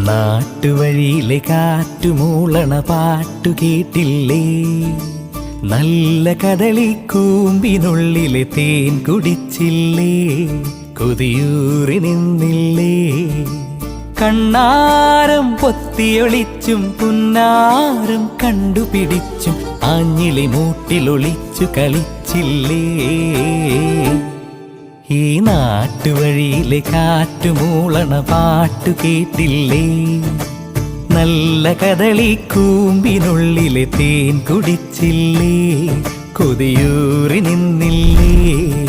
നാട്ടുവഴിയിലെ കാറ്റുമൂളണ പാട്ടു കേട്ടില്ലേ? നല്ല കദളിക്കൂമ്പിനുള്ളിലെ തേൻ കുടിച്ചില്ലേ? കൊതിയൂറി നിന്നില്ലേ? കണ്ണാരം പൊത്തിയൊളിച്ചും പുന്നാരം കണ്ടുപിടിച്ചും ആഞ്ഞിലി മൂട്ടിലൊളിച്ചു കളിച്ചില്ലേ? ഈ നാട്ടുവഴിയിലെ കാറ്റുമൂളണ പാട്ടു കേട്ടില്ലേ? നല്ല കദളിക്കൂമ്പിനുള്ളിലെ തേൻ കുടിച്ചില്ലേ? കൊതിയൂറി നിന്നില്ലേ?